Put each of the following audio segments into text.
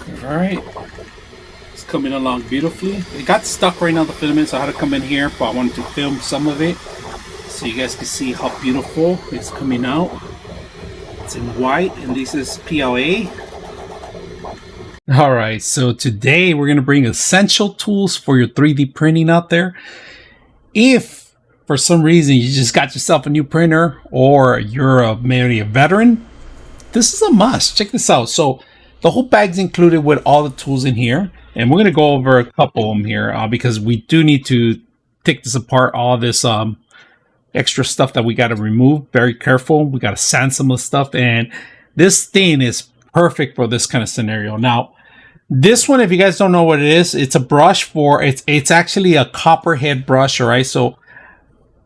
All right, it's coming along beautifully. It got stuck right now, the filament, so I had to come in here, but I wanted to film some of it so you guys can see how beautiful it's coming out. It's in white, and this is PLA. All right, so today we're going to bring essential tools for your 3D printing out there. If for some reason you just got yourself a new printer or you're maybe a veteran, this is a must. Check this out. So the whole bag's included with all the tools in here, and we're going to go over a couple of them here because we do need to take this apart, all this extra stuff that we got to remove. Very careful. We got to sand some of the stuff, and this thing is perfect for this kind of scenario. Now, this one, if you guys don't know what it is, it's a brush for it's actually a copperhead brush. All right, so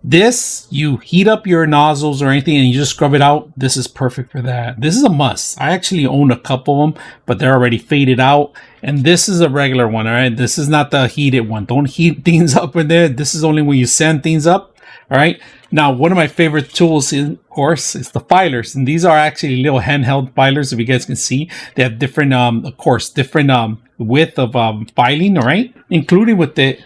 this, you heat up your nozzles or anything and you just scrub it out. This is perfect for that. This is a must. I actually own a couple of them, but they're already faded out. And this is a regular one. All right, this is not the heated one. Don't heat things up in there. This is only when you sand things up. All right, now one of my favorite tools, of course, is the filers, and these are actually little handheld filers. If you guys can see, they have different of course, different width of filing. All right, included with the,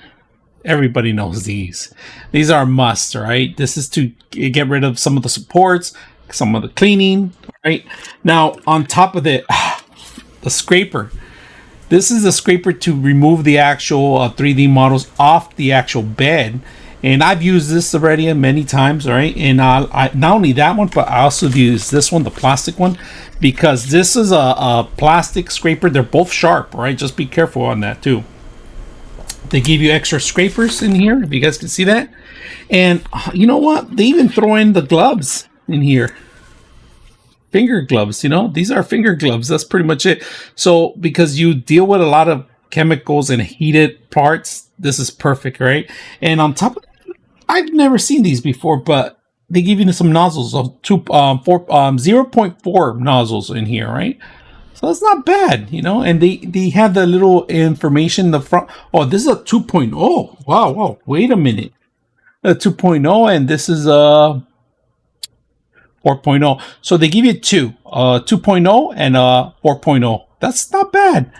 everybody knows these. These are a must, all right? This is to get rid of some of the supports, some of the cleaning, right? Now, on top of it, the scraper. This is a scraper to remove the actual 3D models off the actual bed. And I've used this already many times, all right? And I not only that one, but I also use this one, the plastic one, because this is a plastic scraper. They're both sharp, right? Just be careful on that too. They give you extra scrapers in here, if you guys can see that. And you know what? They even throw in the gloves in here. Finger gloves, you know? These are finger gloves. That's pretty much it. So, because you deal with a lot of chemicals and heated parts, this is perfect, right? And on top of that, I've never seen these before, but they give you some nozzles of 0.4 nozzles in here, right? So that's not bad, you know, and they have the little information in the front. Oh, this is a 2.0. Wow, wow. Wait a minute. A 2.0, and this is a 4.0. So they give you two, 2.0 and 4.0. That's not bad.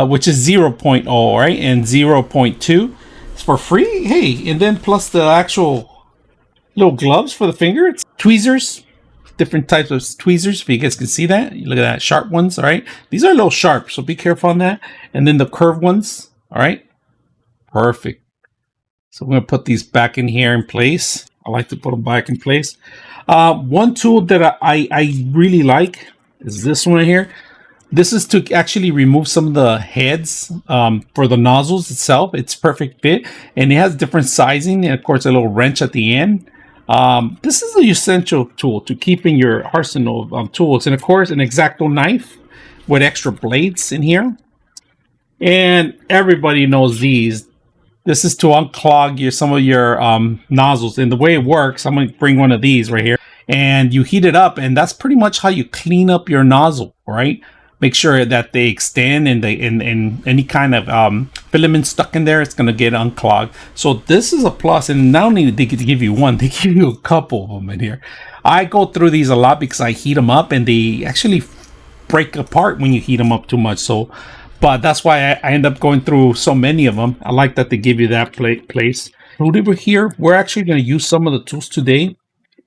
Which is 0.0, right? And 0.2 is for free. Hey, and then plus the actual little gloves for the finger. It's tweezers, different types of tweezers, if you guys can see that. You look at that, sharp ones, all right? These are a little sharp, so be careful on that. And then the curved ones, all right? Perfect. So I'm going to put these back in here in place. I like to put them back in place. One tool that I really like is this one right here. This is to actually remove some of the heads for the nozzles itself. It's perfect fit, and it has different sizing, and of course a little wrench at the end. This is an essential tool to keep in your arsenal of tools, and of course an X-Acto knife with extra blades in here. And everybody knows these. This is to unclog some of your nozzles, and the way it works, I'm going to bring one of these right here, and you heat it up, and that's pretty much how you clean up your nozzle, right? Make sure that they extend, and any kind of filament stuck in there, it's going to get unclogged. So this is a plus, and not only did they give you one, they give you a couple of them in here. I go through these a lot because I heat them up, and they actually break apart when you heat them up too much. So, but that's why I end up going through so many of them. I like that they give you that place. Over here, we're actually going to use some of the tools today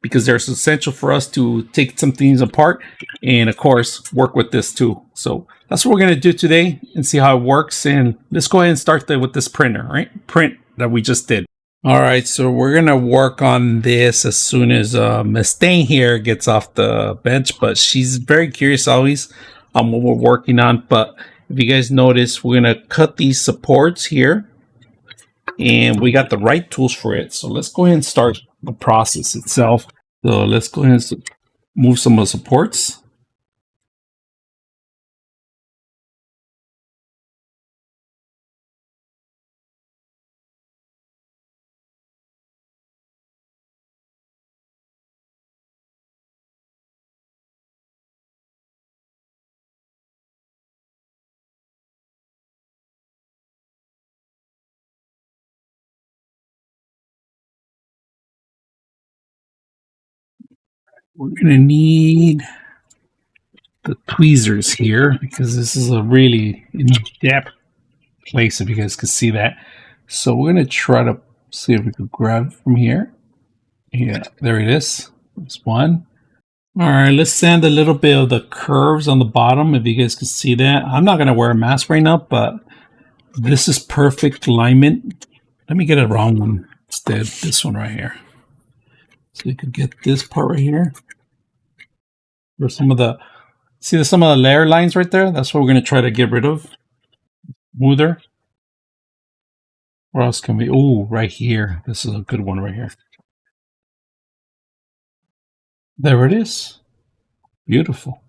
because they're essential for us to take some things apart and, of course, work with this too. So that's what we're going to do today and see how it works. And let's go ahead and start with this printer, right? Print that we just did. All right, so we're going to work on this as soon as Miss Stain here gets off the bench, but she's very curious always on what we're working on. But if you guys notice, we're going to cut these supports here, and we got the right tools for it. So let's go ahead and start the process itself. So let's go ahead and move some of the supports. We're going to need the tweezers here because this is a really in-depth place, if you guys can see that. So we're going to try to see if we can grab it from here. Yeah, there it is. There's one. All right, let's sand a little bit of the curves on the bottom, if you guys can see that. I'm not going to wear a mask right now, but this is perfect alignment. Let me get a wrong one instead. This one right here. So you could get this part right here. Or some of the, see some of the layer lines right there? That's what we're going to try to get rid of. Smoother. Where else can we? Oh, right here. This is a good one right here. There it is. Beautiful.